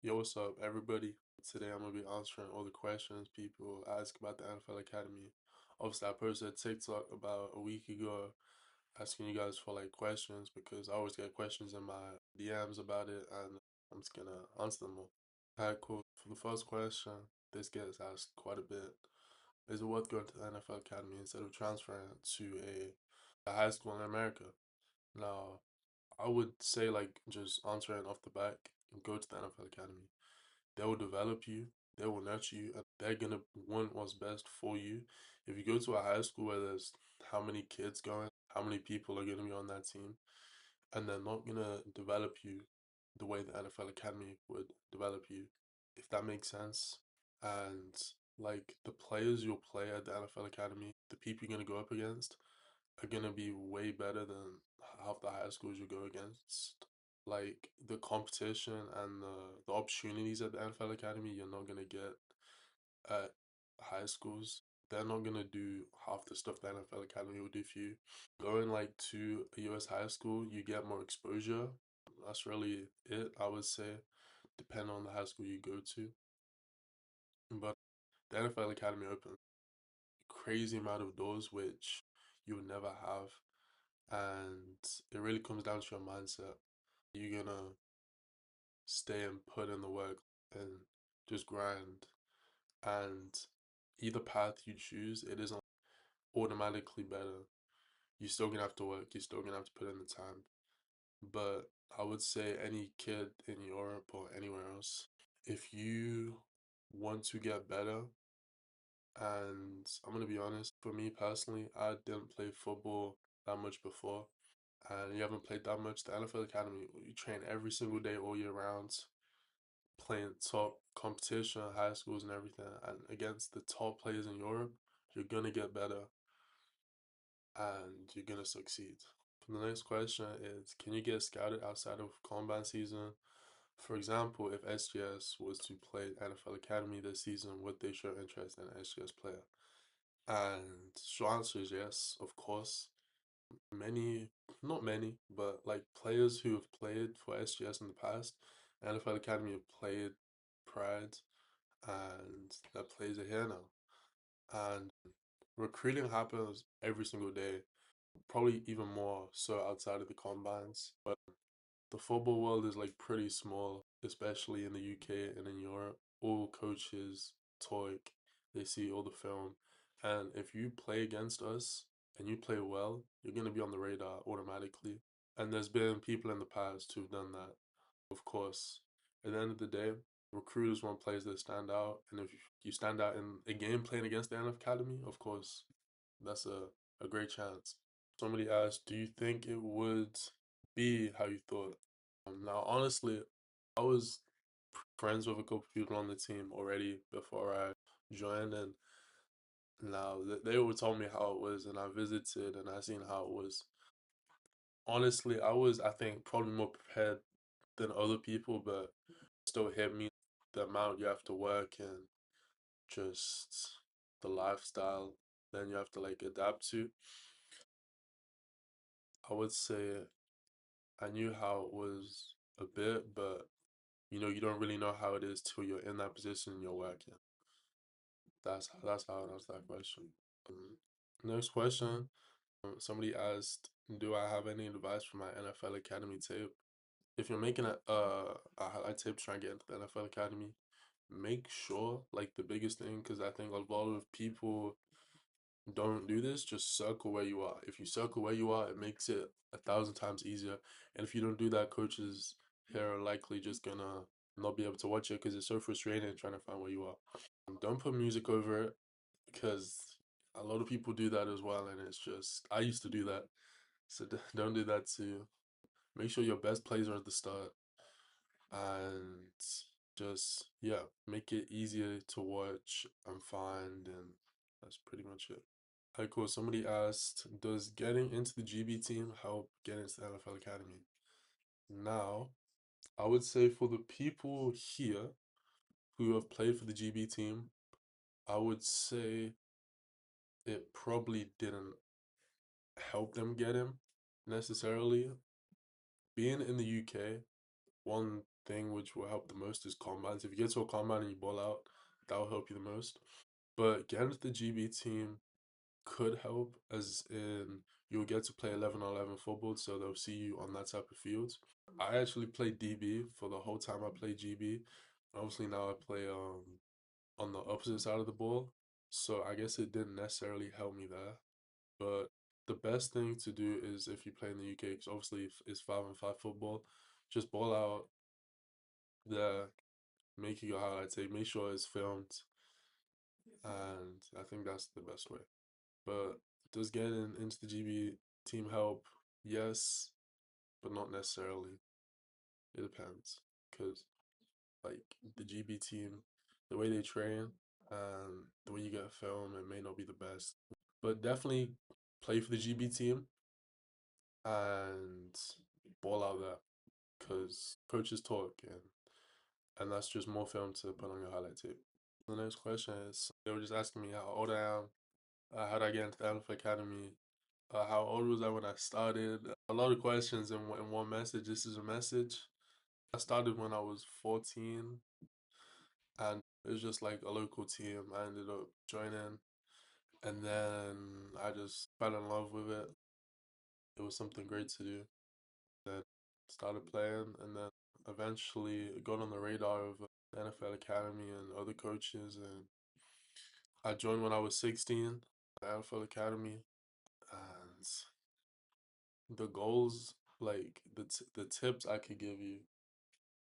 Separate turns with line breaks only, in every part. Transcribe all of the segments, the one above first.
Yo, what's up, everybody? Today I'm gonna be answering all the questions people ask about the NFL Academy. Obviously, I posted a TikTok about a week ago asking you guys for like questions because I always get questions in my DMs about it, and I'm just gonna answer them all. Alright, cool. For the first question, this gets asked quite a bit. Is it worth going to the NFL Academy instead of transferring to a high school in America? Now, I would say like just answering off the back, go to the NFL Academy. They will develop you, they will nurture you, and they're gonna want what's best for you. If you go to a high school where there's how many kids going, how many people are gonna be on that team, and they're not gonna develop you the way the NFL Academy would develop you, if that makes sense. And like the players you'll play at the NFL Academy, the people you're gonna go up against are gonna be way better than half the high schools you go against. Like the competition and the opportunities at the NFL Academy, you're not gonna get at high schools. They're not gonna do half the stuff the NFL Academy will do for you. Going like to a US high school, you get more exposure. That's really it, I would say, depending on the high school you go to. But the NFL Academy opens a crazy amount of doors which you would never have. And it really comes down to your mindset. You're gonna stay and put in the work and just grind. And either path you choose, it isn't automatically better. You're still gonna have to work, you're still gonna have to put in the time. But I would say any kid in Europe or anywhere else, if you want to get better, and I'm gonna be honest, for me personally, I didn't play football that much before, and you haven't played that much, the NFL Academy, you train every single day all year round, playing top competition, high schools and everything, and against the top players in Europe, you're gonna get better and you're gonna succeed. The next question is, can you get scouted outside of combine season? For example, if SGS was to play NFL Academy this season, would they show interest in an SGS player? And short answer is yes, of course. Many, not many, but like players who have played for SGS in the past, NFL Academy have played Pride, and that plays are here now. And recruiting happens every single day, probably even more so outside of the combines. But the football world is like pretty small, especially in the UK and in Europe. All coaches talk, they see all the film. And if you play against us and you play well, you're going to be on the radar automatically. And there's been people in the past who've done that, of course. At the end of the day, recruiters want players that stand out. And if you stand out in a game playing against the NF Academy, of course, that's a great chance. Somebody asked, do you think it would be how you thought? Now, honestly, I was friends with a couple people on the team already before I joined, and now they would tell me how it was, and I visited and I seen how it was. Honestly, I was, I think, probably more prepared than other people, but still hit me the amount you have to work and just the lifestyle then you have to like adapt to. I would say I knew how it was a bit, but you don't really know how it is till you're in that position and you're working. That's how I answer that question. Um, Next question. Somebody asked, "Do I have any advice for my NFL Academy tape?" If you're making a highlight tape trying to get into the NFL Academy, make sure like the biggest thing, because I think a lot of people don't do this, just circle where you are. If you circle where you are, it makes it 1,000 times easier. And if you don't do that, coaches here are likely just gonna not be able to watch it because it's so frustrating trying to find where you are. Don't put music over it because a lot of people do that as well, and it's just I used to do that, so don't do that too. Make sure your best plays are at the start, and just yeah, make it easier to watch and find, and that's pretty much it. Hi, cool. Somebody asked, does getting into the GB team help get into the NFL Academy? Now, I would say for the people here who have played for the GB team, I would say it probably didn't help them get him necessarily. Being in the UK, one thing which will help the most is combines. If you get to a combine and you ball out, that will help you the most. But getting to the GB team could help, as in you'll get to play 11 on 11 football, so they'll see you on that type of fields. I actually played DB for the whole time I played GB. Obviously now I play on the opposite side of the ball, so I guess it didn't necessarily help me there. But the best thing to do is if you play in the UK, because obviously it's 5-on-5 football, just ball out there, make your highlight tape, make sure it's filmed, and I think that's the best way. But does getting into the GB team help? Yes, but not necessarily. It depends. Because, like, the GB team, the way they train and the way you get a film, it may not be the best. But definitely play for the GB team and ball out there. Because coaches talk, and that's just more film to put on your highlight tape. The next question is, they were just asking me how old I am, how did I get into the Alpha Academy, how old was I when I started? A lot of questions in one message. This is a message. I started when I was 14, and it was just like a local team. I ended up joining, and then I just fell in love with it. It was something great to do. Then started playing, and then eventually got on the radar of the NFL Academy and other coaches. And I joined when I was 16, the NFL Academy, and the goals, like the tips I could give you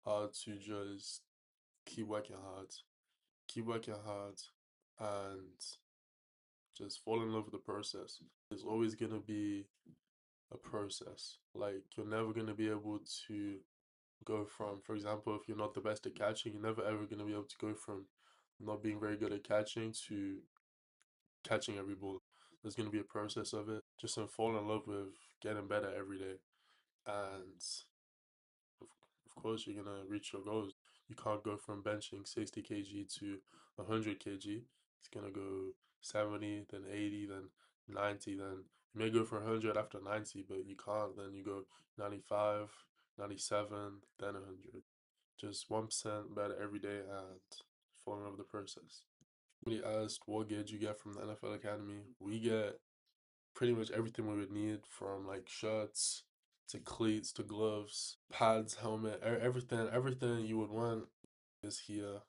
are to just keep working hard, keep working hard, and just fall in love with the process. There's always gonna be a process. Like you're never gonna be able to go from, for example, if you're not the best at catching, you're never ever gonna be able to go from not being very good at catching to catching every ball. There's gonna be a process of it. Just fall in love with getting better every day, and of, of course you're gonna reach your goals. You can't go from benching 60 kg to 100 kg. It's gonna go 70, then 80, then 90, then you may go for 100 after 90, but you can't. Then you go 95, 97, then 100. Just 1% better every day and falling over the process. Somebody asked what gear you get from the NFL Academy. We get pretty much everything we would need, from like shirts to cleats to gloves, pads, helmet, everything you would want is here.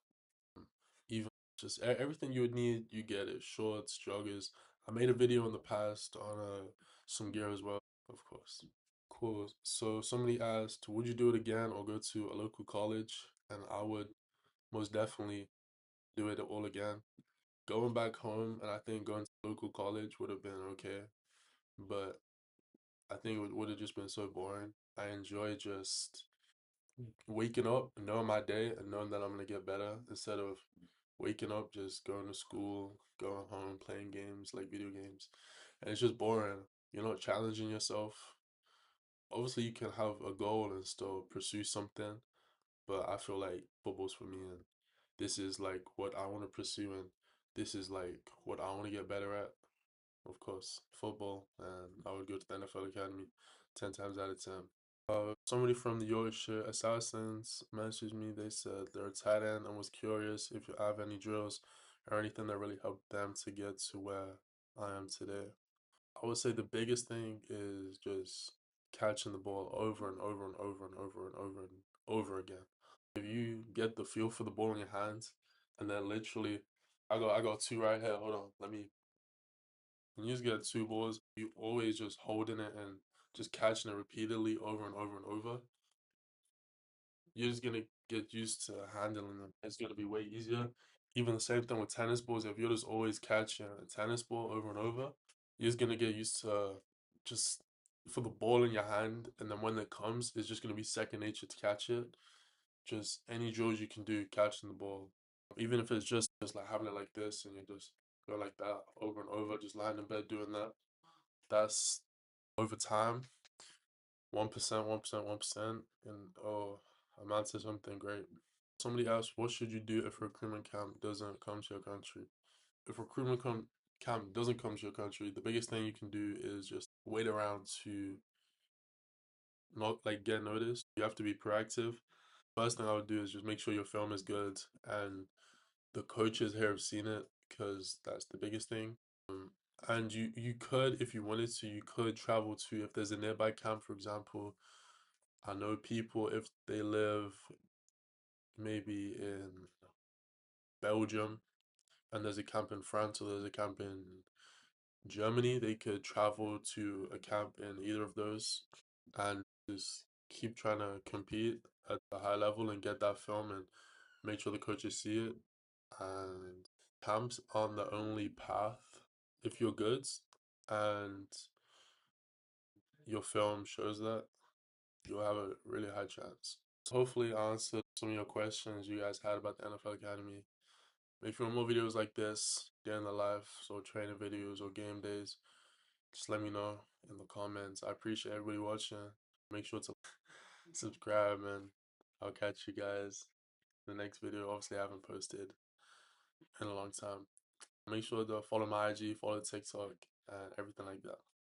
Even just everything you would need, you get it. Shorts, joggers. I made a video in the past on some gear as well, of course. Cool. So somebody asked, would you do it again or go to a local college? And I would most definitely do it all again. Going back home, and I think going to local college would have been okay, but I think it would have just been so boring. I enjoy just waking up, knowing my day, and knowing that I'm gonna get better instead of waking up, just going to school, going home, playing games like video games. And it's just boring. You're not challenging yourself. Obviously, you can have a goal and still pursue something, but I feel like football's for me, and this is like what I want to pursue, and this is like what I want to get better at. Of course, football, and I would go to the NFL Academy 10 times out of 10. Somebody from the Yorkshire Assassins messaged me. They said they're a tight end and was curious if you have any drills or anything that really helped them to get to where I am today. I would say the biggest thing is just catching the ball over and over and over and over and over and over again. If you get the feel for the ball in your hands, and then literally, I got two right here. Hold on, let me. When you just get two balls, you always just holding it and just catching it repeatedly over and over and over. You're just gonna get used to handling them. It's gonna be way easier. Even the same thing with tennis balls. If you're just always catching a tennis ball over and over, you're just gonna get used to just for the ball in your hand, and then when it comes, it's just gonna be second nature to catch it. Just any drills you can do catching the ball, even if it's just like having it like this, and you just go like that over and over, just lying in bed doing that. That's over time, 1%, 1%, 1%, and oh, amount to something great. Somebody asked, what should you do if recruitment camp doesn't come to your country? If camp doesn't come to your country, the biggest thing you can do is just wait around to not like get noticed. You have to be proactive. First thing I would do is just make sure your film is good and the coaches here have seen it, because that's the biggest thing. Um, and you could, if you wanted to, you could travel to, if there's a nearby camp, for example. I know people, if they live maybe in Belgium and there's a camp in France or there's a camp in Germany, they could travel to a camp in either of those and just keep trying to compete at the high level and get that film and make sure the coaches see it. And camps aren't the only path if you're good and your film shows that, you'll have a really high chance. Hopefully I answered some of your questions you guys had about the NFL Academy. Make sure more videos like this, day in the life, so training videos or game days. Just let me know in the comments. I appreciate everybody watching. Make sure to subscribe, and I'll catch you guys in the next video. Obviously I haven't posted in a long time. Make sure to follow my IG, follow TikTok, and everything like that.